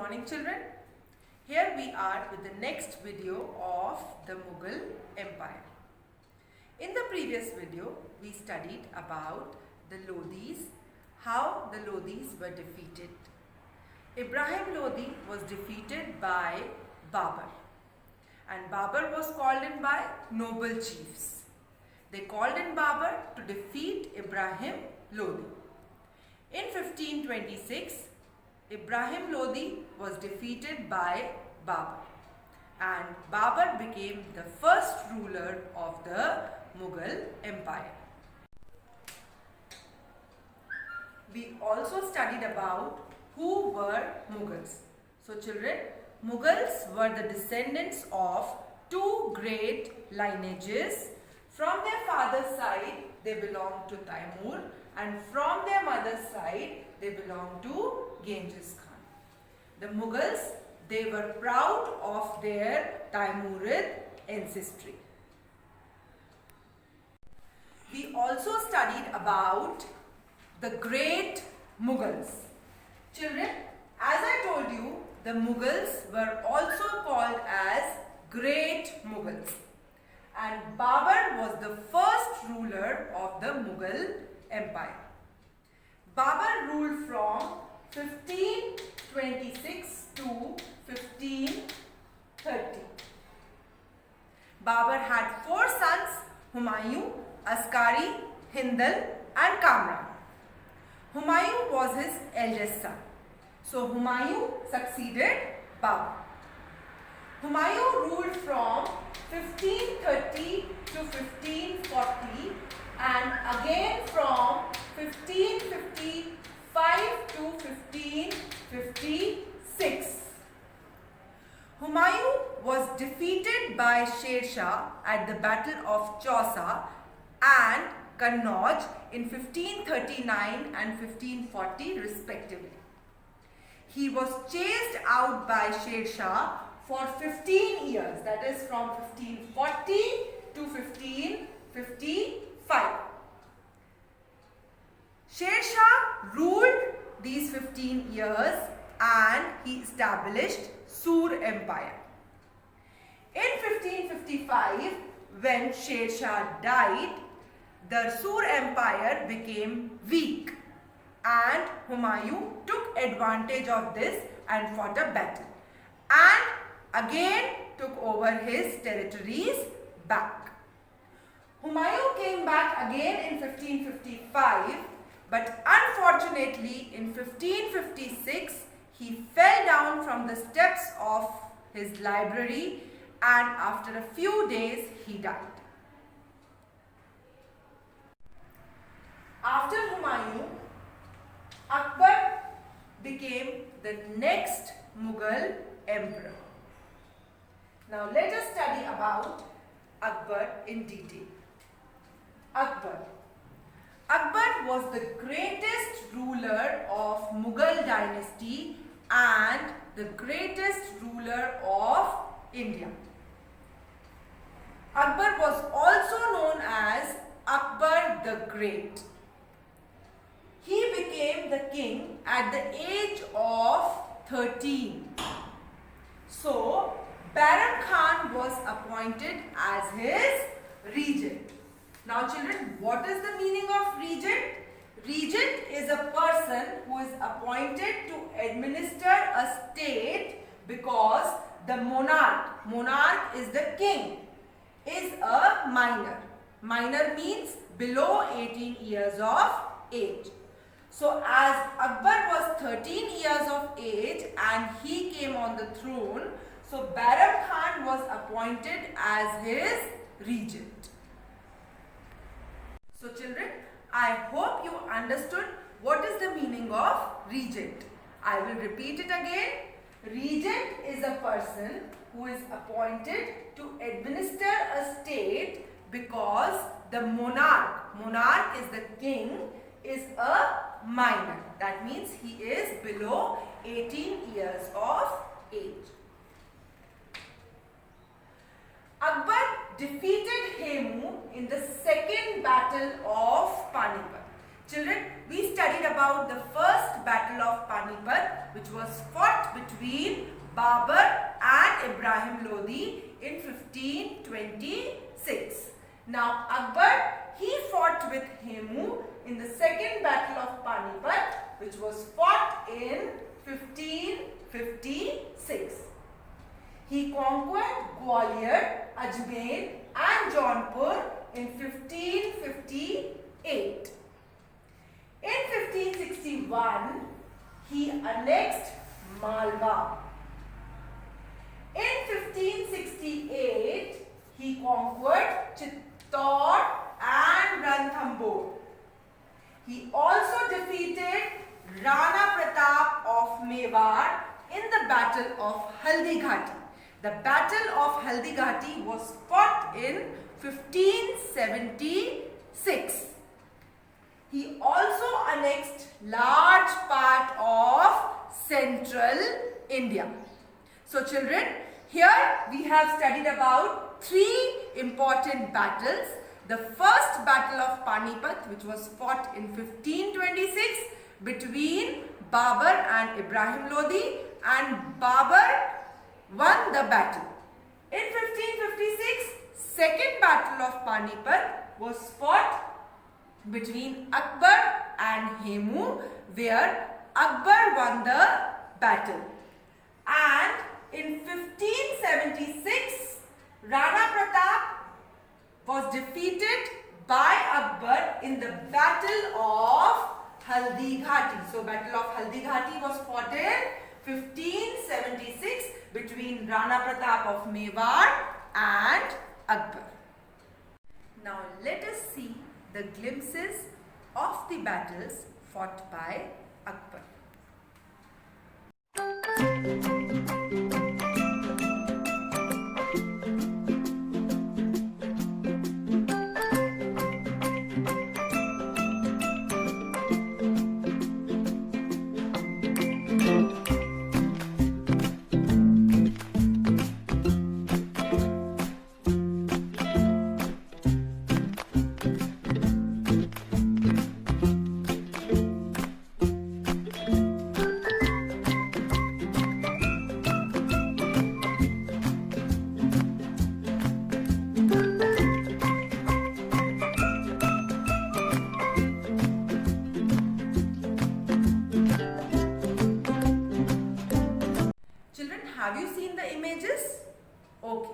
morning children. Here we are with the next video of the Mughal Empire. In the previous video we studied about the Lodhis, how the Lodhis were defeated. Ibrahim Lodhi was defeated by Babur, and Babur was called in by noble chiefs. They called in Babur to defeat Ibrahim Lodhi. In 1526, Ibrahim Lodhi was defeated by Babur, and Babur became the first ruler of the Mughal Empire. We also studied about who were Mughals. So children, Mughals were the descendants of two great lineages. From their father's side, they belonged to Taimur, and from their mother's side, they belonged to Genghis Khan. The Mughals, they were proud of their Taimurid ancestry. We also studied about the great Mughals. Children, as I told you, the Mughals were also called as Great Mughals. And Babur was the first ruler of the Mughal Empire. Babur ruled from 1526 to 1530. Babur had four sons: Humayun, Askari, Hindal and Kamran. Humayun was his eldest son. So Humayun succeeded Babur. Humayun ruled from 1530 to 1540 and again from 1555 to 1556. Humayun was defeated by Sher Shah at the Battle of Chausa and Kannauj in 1539 and 1540 respectively. He was chased out by Sher Shah for 15 years, that is from 1540 to 1555. Sher Shah ruled these 15 years and he established Sur Empire. In 1555, when Sher Shah died, the Sur Empire became weak, and Humayun took advantage of this and fought a battle and again took over his territories back. Humayun came back again in 1555, but unfortunately in 1556 he fell down from the steps of his library and after a few days he died. After Humayun, Akbar became the next Mughal emperor. Now let us study about Akbar in detail. Akbar was the greatest ruler of Mughal dynasty and the greatest ruler of India. Akbar was also known as Akbar the Great. He became the king at the age of 13. So, Baran Khan was appointed as his regent. Now children, what is the meaning of regent? Regent is a person who is appointed to administer a state because the monarch is the king, is a minor. Minor means below 18 years of age. So as Akbar was 13 years of age and he came on the throne, so Baran Khan was appointed as his regent. So children, I hope you understood what is the meaning of regent. I will repeat it again. Regent is a person who is appointed to administer a state because the monarch is the king, is a minor. That means he is below 18 years of age. Akbar defeated Hemu in the second battle of Panipat. Children, we studied studied about the first battle of Panipat, which was fought between Babur and Ibrahim Lodi in 1526. Now Akbar, he fought with Hemu in the second battle of Panipat, which was fought in 1556. He conquered Gwalior, Ajmer and Jaunpur in 1558. In 1561, he annexed Malwa. In 1568, he conquered Chittor and Ranthambore. He also defeated Rana Pratap of Mewar in the Battle of Haldighati. The Battle of Haldighati was fought in 1576. He also annexed large part of central India. So children, here we have studied about three important battles. The first battle of Panipat, which was fought in 1526 between Babur and Ibrahim Lodi, and Babur won the battle. In 1556, second battle of Panipat was fought between Akbar and Hemu, where Akbar won the battle. And in 1576, Rana Pratap was defeated by Akbar in the Battle of Haldighati. So, Battle of Haldighati was fought in 1576 between Rana Pratap of Mewar and Akbar. Now, let us see the glimpses of the battles fought by Akbar. Have you seen the images? Okay.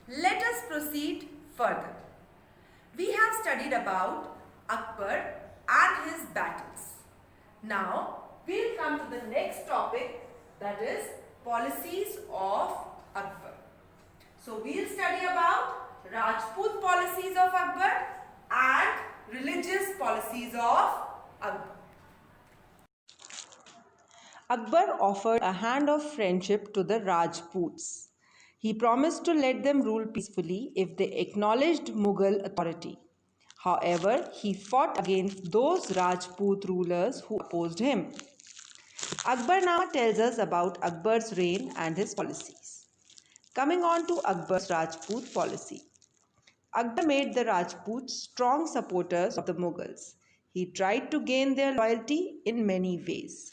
Let us proceed further. We have studied about Akbar and his battles. Now, we'll come to the next topic, that is policies of Akbar. So, we'll study about Rajput policies of Akbar and religious policies of Akbar. Akbar offered a hand of friendship to the Rajputs. He promised to let them rule peacefully if they acknowledged Mughal authority. However, he fought against those Rajput rulers who opposed him. Akbar now tells us about Akbar's reign and his policies. Coming on to Akbar's Rajput policy. Akbar made the Rajputs strong supporters of the Mughals. He tried to gain their loyalty in many ways.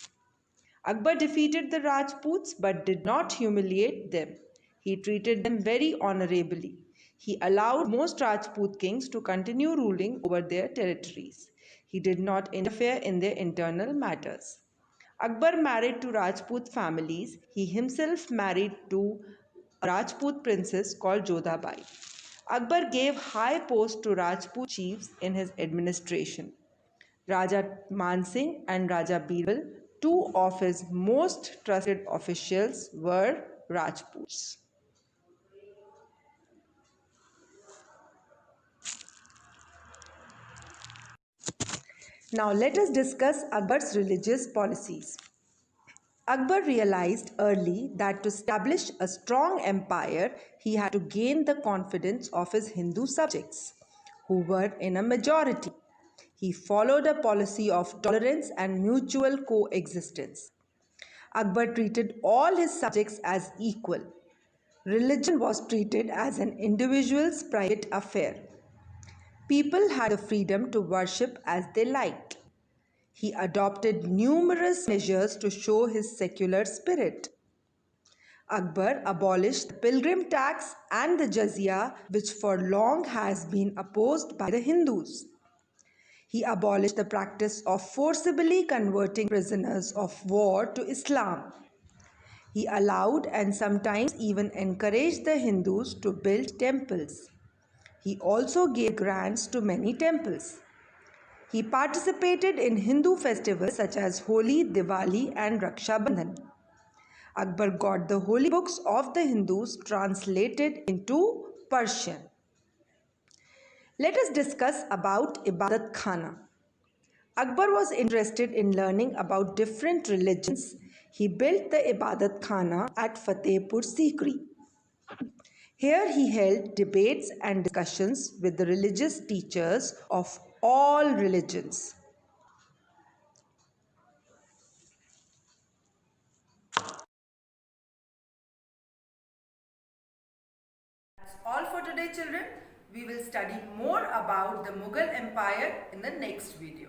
Akbar defeated the Rajputs but did not humiliate them. He treated them very honorably. He allowed most Rajput kings to continue ruling over their territories. He did not interfere in their internal matters. Akbar married to Rajput families. He himself married to a Rajput princess called Jodhabai. Akbar gave high posts to Rajput chiefs in his administration. Raja Mansingh and Raja Birbal, two of his most trusted officials, were Rajputs. Now let us discuss Akbar's religious policies. Akbar realized early that to establish a strong empire, he had to gain the confidence of his Hindu subjects, who were in a majority. He followed a policy of tolerance and mutual coexistence. Akbar treated all his subjects as equal. Religion was treated as an individual's private affair. People had the freedom to worship as they liked. He adopted numerous measures to show his secular spirit. Akbar abolished the pilgrim tax and the jizya, which for long has been opposed by the Hindus. He abolished the practice of forcibly converting prisoners of war to Islam. He allowed and sometimes even encouraged the Hindus to build temples. He also gave grants to many temples. He participated in Hindu festivals such as Holi, Diwali, and Raksha Bandhan. Akbar got the holy books of the Hindus translated into Persian. Let us discuss about Ibadat Khana. Akbar was interested in learning about different religions. He built the Ibadat Khana at Fatehpur Sikri. Here he held debates and discussions with the religious teachers of all religions. That's all for today, children. We will study more about the Mughal Empire in the next video.